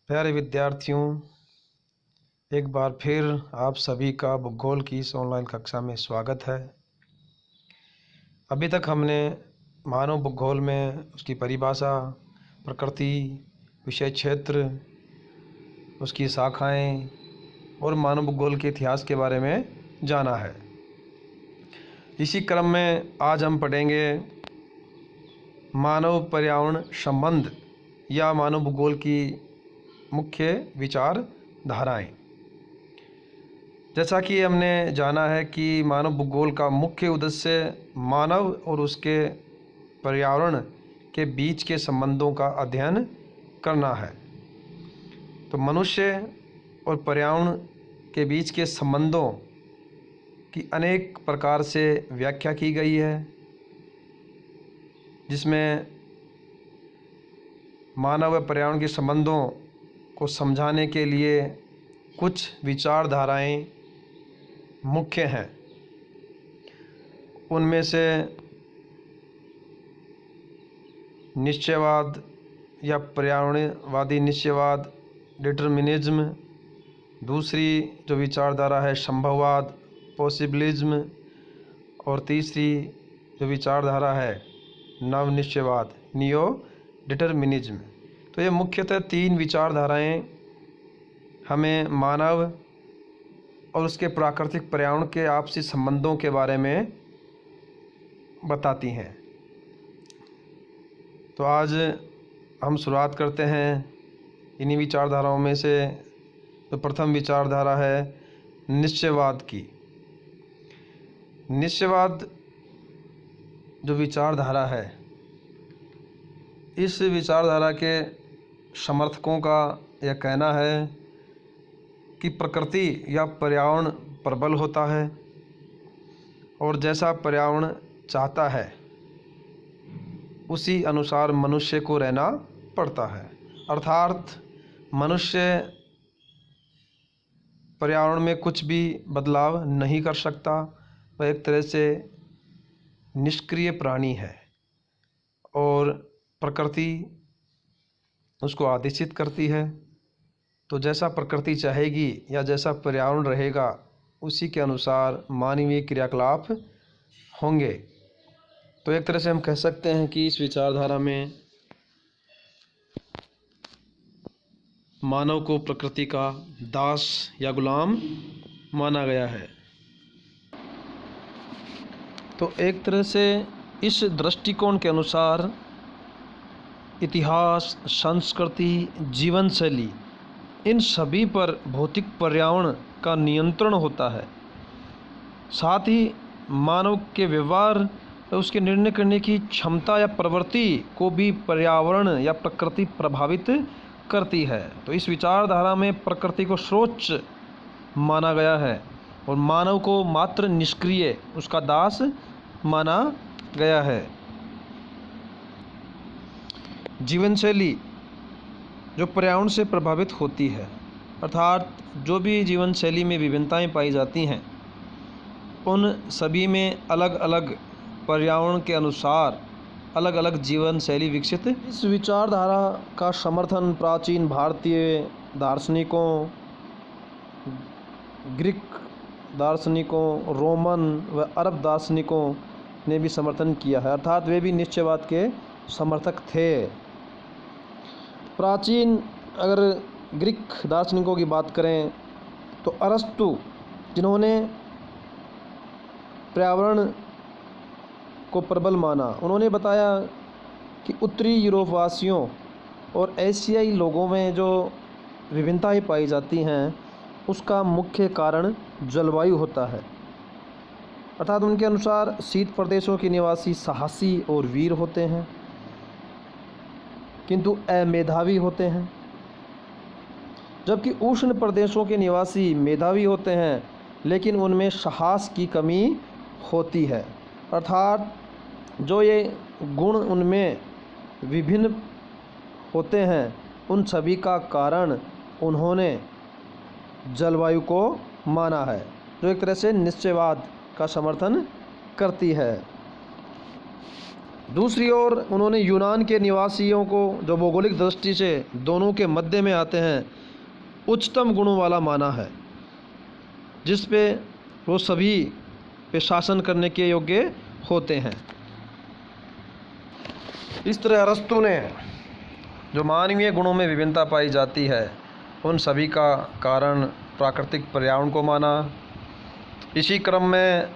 प्यारे विद्यार्थियों, एक बार फिर आप सभी का भूगोल की इस ऑनलाइन कक्षा में स्वागत है। अभी तक हमने मानव भूगोल में उसकी परिभाषा, प्रकृति, विषय क्षेत्र, उसकी शाखाएं और मानव भूगोल के इतिहास के बारे में जाना है। इसी क्रम में आज हम पढ़ेंगे मानव पर्यावरण संबंध या मानव भूगोल की मुख्य विचारधाराएं। जैसा कि हमने जाना है कि मानव भूगोल का मुख्य उद्देश्य मानव और उसके पर्यावरण के बीच के संबंधों का अध्ययन करना है। तो मनुष्य और पर्यावरण के बीच के संबंधों की अनेक प्रकार से व्याख्या की गई है, जिसमें मानव व पर्यावरण के संबंधों को समझाने के लिए कुछ विचारधाराएं मुख्य हैं। उनमें से निश्चयवाद या पर्यावरणवादी निश्चयवाद, डिटर्मिनिज्म। दूसरी जो विचारधारा है संभववाद, पॉसिबिलिज्म। और तीसरी जो विचारधारा है नव निश्चयवाद, नियो डिटर्मिनिज्म। तो ये मुख्यतः तीन विचारधाराएं हमें मानव और उसके प्राकृतिक पर्यावरण के आपसी संबंधों के बारे में बताती हैं। तो आज हम शुरुआत करते हैं इन्हीं विचारधाराओं में से। तो प्रथम विचारधारा है निश्चयवाद की। निश्चयवाद जो विचारधारा है, इस विचारधारा के समर्थकों का यह कहना है कि प्रकृति या पर्यावरण प्रबल होता है और जैसा पर्यावरण चाहता है उसी अनुसार मनुष्य को रहना पड़ता है। अर्थात मनुष्य पर्यावरण में कुछ भी बदलाव नहीं कर सकता। वह एक तरह से निष्क्रिय प्राणी है और प्रकृति उसको आदेशित करती है। तो जैसा प्रकृति चाहेगी या जैसा पर्यावरण रहेगा उसी के अनुसार मानवीय क्रियाकलाप होंगे। तो एक तरह से हम कह सकते हैं कि इस विचारधारा में मानव को प्रकृति का दास या गुलाम माना गया है। तो एक तरह से इस दृष्टिकोण के अनुसार इतिहास, संस्कृति, जीवन शैली, इन सभी पर भौतिक पर्यावरण का नियंत्रण होता है। साथ ही मानव के व्यवहार, उसके निर्णय करने की क्षमता या प्रवृत्ति को भी पर्यावरण या प्रकृति प्रभावित करती है। तो इस विचारधारा में प्रकृति को सर्वोच्च माना गया है और मानव को मात्र निष्क्रिय, उसका दास माना गया है। जीवन शैली जो पर्यावरण से प्रभावित होती है, अर्थात जो भी जीवन शैली में विभिन्नताएं पाई जाती हैं, उन सभी में अलग अलग पर्यावरण के अनुसार अलग अलग जीवन शैली विकसित। इस विचारधारा का समर्थन प्राचीन भारतीय दार्शनिकों, ग्रीक दार्शनिकों, रोमन व अरब दार्शनिकों ने भी समर्थन किया है। अर्थात वे भी निश्चयवाद के समर्थक थे। प्राचीन अगर ग्रीक दार्शनिकों की बात करें तो अरस्तु, जिन्होंने पर्यावरण को प्रबल माना, उन्होंने बताया कि उत्तरी यूरोपवासियों और एशियाई लोगों में जो विभिन्नताएं पाई जाती हैं उसका मुख्य कारण जलवायु होता है। अर्थात उनके अनुसार शीत प्रदेशों के निवासी साहसी और वीर होते हैं किंतु अमेधावी होते हैं, जबकि उष्ण प्रदेशों के निवासी मेधावी होते हैं लेकिन उनमें साहस की कमी होती है। अर्थात जो ये गुण उनमें विभिन्न होते हैं, उन सभी का कारण उन्होंने जलवायु को माना है, जो एक तरह से निश्चयवाद का समर्थन करती है। दूसरी ओर उन्होंने यूनान के निवासियों को, जो भौगोलिक दृष्टि से दोनों के मध्य में आते हैं, उच्चतम गुणों वाला माना है, जिस पे वो सभी पे शासन करने के योग्य होते हैं। इस तरह अरस्तु ने जो मानवीय गुणों में विभिन्नता पाई जाती है, उन सभी का कारण प्राकृतिक पर्यावरण को माना। इसी क्रम में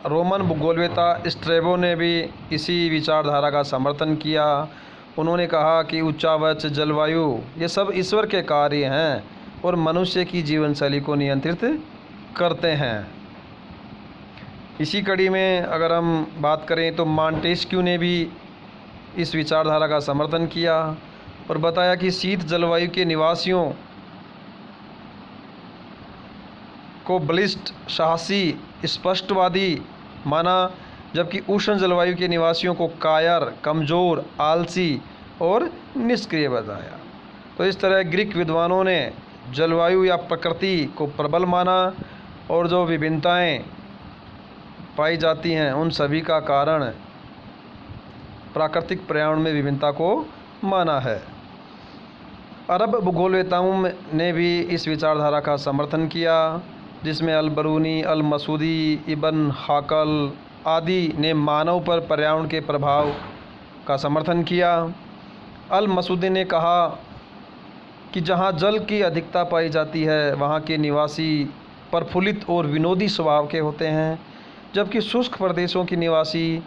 रोमन भूगोलवेता स्ट्रैबो ने भी इसी विचारधारा का समर्थन किया। उन्होंने कहा कि उच्चावच, जलवायु, ये सब ईश्वर के कार्य हैं और मनुष्य की जीवन शैली को नियंत्रित करते हैं। इसी कड़ी में अगर हम बात करें तो मॉन्टेस्क्यू ने भी इस विचारधारा का समर्थन किया और बताया कि शीत जलवायु के निवासियों को बलिष्ठ, साहसी, स्पष्टवादी माना, जबकि उष्ण जलवायु के निवासियों को कायर, कमज़ोर, आलसी और निष्क्रिय बताया। तो इस तरह ग्रीक विद्वानों ने जलवायु या प्रकृति को प्रबल माना और जो विभिन्नताएं पाई जाती हैं, उन सभी का कारण प्राकृतिक पर्यावरण में विभिन्नता को माना है। अरब भूगोलवेताओं ने भी इस विचारधारा का समर्थन किया, जिसमें अल-बरूनी, अल-मसूदी, इब्न हाकल आदि ने मानव पर पर्यावरण के प्रभाव का समर्थन किया। अल-मसूदी ने कहा कि जहाँ जल की अधिकता पाई जाती है, वहाँ के निवासी प्रफुल्लित और विनोदी स्वभाव के होते हैं, जबकि शुष्क प्रदेशों के निवासी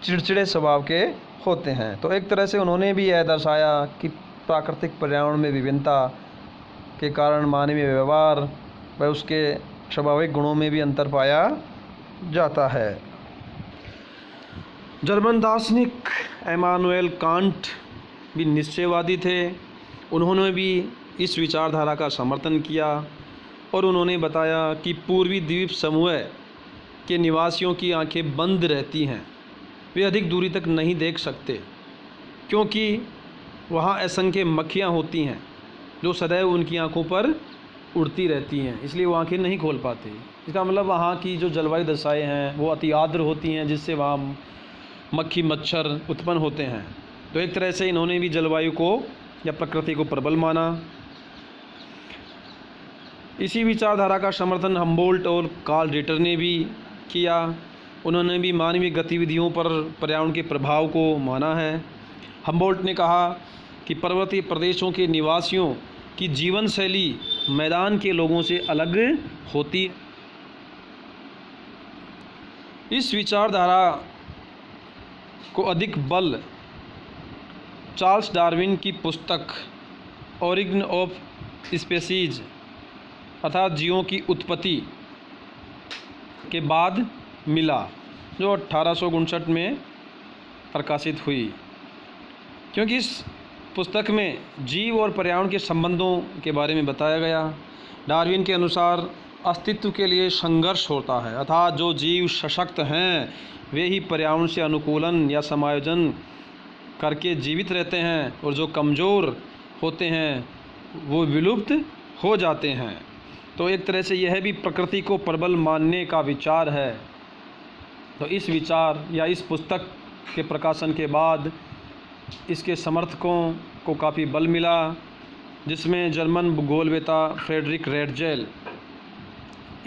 चिड़चिड़े स्वभाव के होते हैं। तो एक तरह से उन्होंने भी यह दर्शाया कि प्राकृतिक पर्यावरण में विभिन्नता के कारण मानवीय व्यवहार व उसके स्वाभाविक गुणों में भी अंतर पाया जाता है। जर्मन दार्शनिक इमानुएल कांट भी निश्चयवादी थे। उन्होंने भी इस विचारधारा का समर्थन किया और उन्होंने बताया कि पूर्वी द्वीप समूह के निवासियों की आंखें बंद रहती हैं, वे अधिक दूरी तक नहीं देख सकते, क्योंकि वहाँ असंख्य मक्खियाँ होती हैं जो सदैव उनकी आंखों पर उड़ती रहती हैं, इसलिए वो आंखें नहीं खोल पाते। इसका मतलब वहाँ की जो जलवायु दशाएँ हैं वो अति आर्द्र होती हैं, जिससे वहाँ मक्खी मच्छर उत्पन्न होते हैं। तो एक तरह से इन्होंने भी जलवायु को या प्रकृति को प्रबल माना। इसी विचारधारा का समर्थन हम्बोल्ट और कार्ल रिटर ने भी किया। उन्होंने भी मानवीय गतिविधियों पर पर्यावरण के प्रभाव को माना है। हम्बोल्ट ने कहा कि पर्वतीय प्रदेशों के निवासियों की जीवन शैली मैदान के लोगों से अलग होती है। इस विचारधारा को अधिक बल चार्ल्स डार्विन की पुस्तक ओरिजिन ऑफ स्पीशीज अर्थात जीवों की उत्पत्ति के बाद मिला, जो 1859 में प्रकाशित हुई, क्योंकि इस पुस्तक में जीव और पर्यावरण के संबंधों के बारे में बताया गया। डार्विन के अनुसार अस्तित्व के लिए संघर्ष होता है, अर्थात जो जीव सशक्त हैं वे ही पर्यावरण से अनुकूलन या समायोजन करके जीवित रहते हैं, और जो कमज़ोर होते हैं वो विलुप्त हो जाते हैं। तो एक तरह से यह भी प्रकृति को प्रबल मानने का विचार है। तो इस विचार या इस पुस्तक के प्रकाशन के बाद इसके समर्थकों को काफ़ी बल मिला, जिसमें जर्मन भूगोलवेता फ्रेडरिक रेडजेल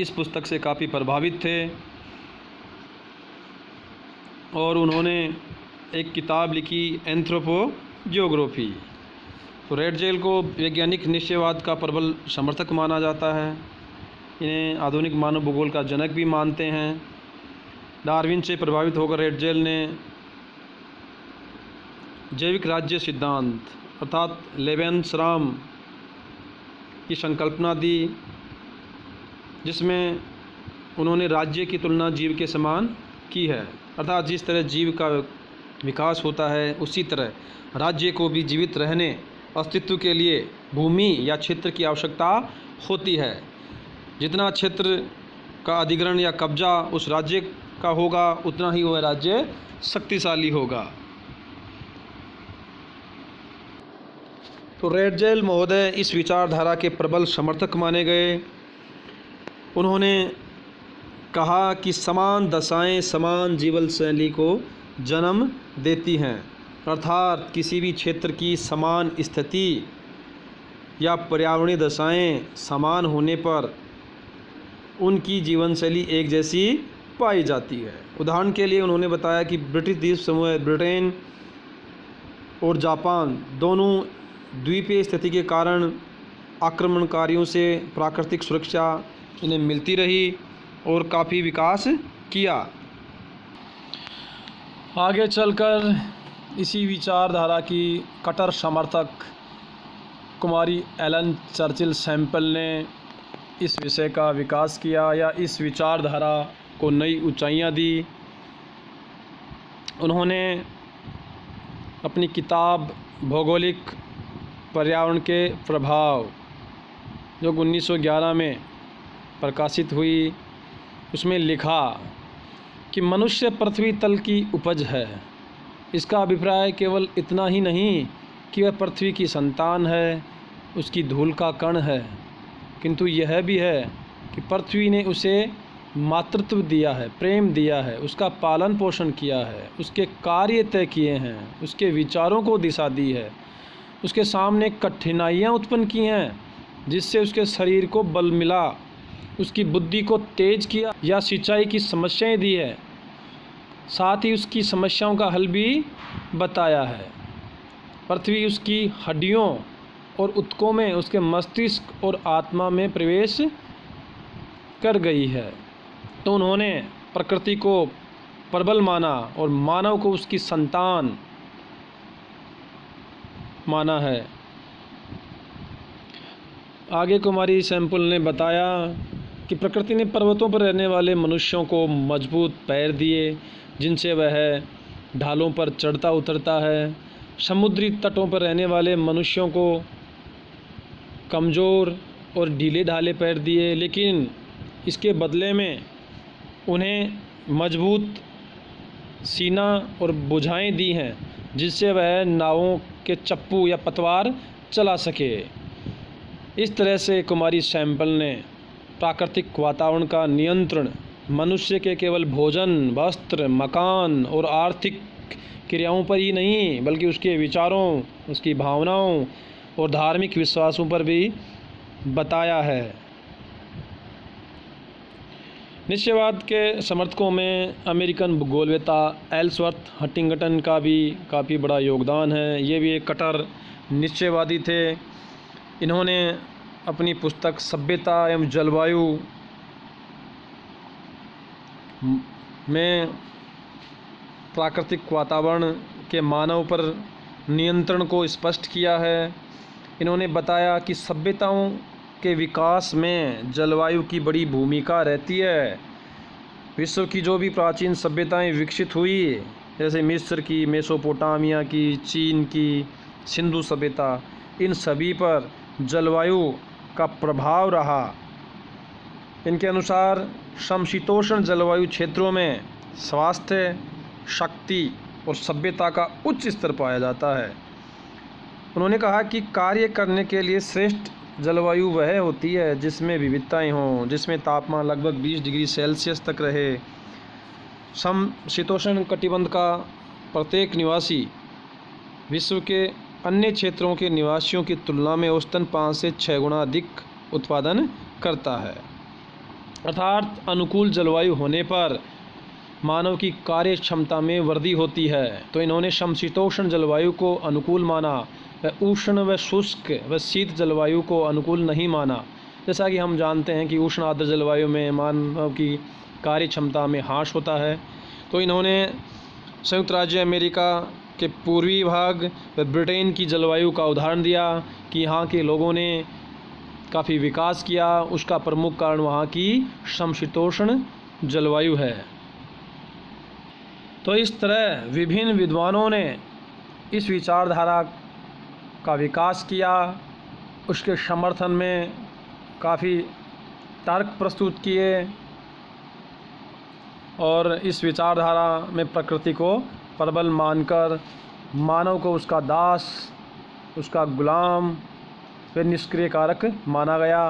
इस पुस्तक से काफ़ी प्रभावित थे और उन्होंने एक किताब लिखी एंथ्रोपोजियोग्राफी। तो रेडजेल को वैज्ञानिक निश्चयवाद का प्रबल समर्थक माना जाता है। इन्हें आधुनिक मानव भूगोल का जनक भी मानते हैं। डार्विन से प्रभावित होकर रेडजेल ने जैविक राज्य सिद्धांत अर्थात लेवेंसराम की संकल्पना दी, जिसमें उन्होंने राज्य की तुलना जीव के समान की है। अर्थात जिस तरह जीव का विकास होता है, उसी तरह राज्य को भी जीवित रहने अस्तित्व के लिए भूमि या क्षेत्र की आवश्यकता होती है। जितना क्षेत्र का अधिग्रहण या कब्जा उस राज्य का होगा, उतना ही वह राज्य शक्तिशाली होगा। तो रेडजेल महोदय इस विचारधारा के प्रबल समर्थक माने गए। उन्होंने कहा कि समान दशाएं समान जीवन शैली को जन्म देती हैं। अर्थात किसी भी क्षेत्र की समान स्थिति या पर्यावरणीय दशाएं समान होने पर उनकी जीवन शैली एक जैसी पाई जाती है। उदाहरण के लिए उन्होंने बताया कि ब्रिटिश द्वीप समूह, ब्रिटेन और जापान दोनों द्वीपीय स्थिति के कारण आक्रमणकारियों से प्राकृतिक सुरक्षा इन्हें मिलती रही और काफ़ी विकास किया। आगे चलकर इसी विचारधारा की कट्टर समर्थक कुमारी एलन चर्चिल सैंपल ने इस विषय का विकास किया या इस विचारधारा को नई ऊंचाइयां दी। उन्होंने अपनी किताब भौगोलिक पर्यावरण के प्रभाव, जो 1911 में प्रकाशित हुई, उसमें लिखा कि मनुष्य पृथ्वी तल की उपज है। इसका अभिप्राय केवल इतना ही नहीं कि वह पृथ्वी की संतान है, उसकी धूल का कण है, किंतु यह भी है कि पृथ्वी ने उसे मातृत्व दिया है, प्रेम दिया है, उसका पालन पोषण किया है, उसके कार्य तय किए हैं, उसके विचारों को दिशा दी है, उसके सामने कठिनाइयाँ उत्पन्न की हैं जिससे उसके शरीर को बल मिला, उसकी बुद्धि को तेज किया या सिंचाई की समस्याएं दी है, साथ ही उसकी समस्याओं का हल भी बताया है। पृथ्वी उसकी हड्डियों और ऊतकों में, उसके मस्तिष्क और आत्मा में प्रवेश कर गई है। तो उन्होंने प्रकृति को प्रबल माना और मानव को उसकी संतान माना है। आगे कुमारी सैंपल ने बताया कि प्रकृति ने पर्वतों पर रहने वाले मनुष्यों को मजबूत पैर दिए जिनसे वह ढालों पर चढ़ता उतरता है। समुद्री तटों पर रहने वाले मनुष्यों को कमज़ोर और ढीले ढाले पैर दिए, लेकिन इसके बदले में उन्हें मजबूत सीना और भुजाएं दी हैं जिससे वह नावों के चप्पू या पतवार चला सके। इस तरह से कुमारी सैंपल ने प्राकृतिक वातावरण का नियंत्रण मनुष्य के केवल भोजन, वस्त्र, मकान और आर्थिक क्रियाओं पर ही नहीं, बल्कि उसके विचारों, उसकी भावनाओं और धार्मिक विश्वासों पर भी बताया है। निश्चयवाद के समर्थकों में अमेरिकन भूगोलवेत्ता एल्सवर्थ हंटिंगटन का भी काफ़ी बड़ा योगदान है। ये भी एक कट्टर निश्चयवादी थे। इन्होंने अपनी पुस्तक सभ्यता एवं जलवायु में प्राकृतिक वातावरण के मानव पर नियंत्रण को स्पष्ट किया है। इन्होंने बताया कि सभ्यताओं के विकास में जलवायु की बड़ी भूमिका रहती है। विश्व की जो भी प्राचीन सभ्यताएं विकसित हुई, जैसे मिस्र की, मेसोपोटामिया की, चीन की, सिंधु सभ्यता, इन सभी पर जलवायु का प्रभाव रहा। इनके अनुसार समशीतोष्ण जलवायु क्षेत्रों में स्वास्थ्य, शक्ति और सभ्यता का उच्च स्तर पाया जाता है। उन्होंने कहा कि कार्य करने के लिए श्रेष्ठ जलवायु वह होती है जिसमें विविधताएं हों, जिसमें तापमान लगभग 20 डिग्री सेल्सियस तक रहे। समशीतोष्ण कटिबंध का प्रत्येक निवासी विश्व के अन्य क्षेत्रों के निवासियों की तुलना में औसतन 5 से 6 गुना अधिक उत्पादन करता है। अर्थात अनुकूल जलवायु होने पर मानव की कार्य क्षमता में वृद्धि होती है। तो इन्होंने समशीतोष्ण जलवायु को अनुकूल माना, व उष्ण व शुष्क व शीत जलवायु को अनुकूल नहीं माना। जैसा कि हम जानते हैं कि उष्ण आर्द्र जलवायु में मानव की कार्य क्षमता में ह्रास होता है। तो इन्होंने संयुक्त राज्य अमेरिका के पूर्वी भाग व ब्रिटेन की जलवायु का उदाहरण दिया कि यहाँ के लोगों ने काफ़ी विकास किया, उसका प्रमुख कारण वहाँ की समशीतोष्ण जलवायु है। तो इस तरह विभिन्न विद्वानों ने इस विचारधारा का विकास किया, उसके समर्थन में काफ़ी तर्क प्रस्तुत किए और इस विचारधारा में प्रकृति को प्रबल मानकर मानव को उसका दास, उसका गुलाम व निष्क्रिय कारक माना गया।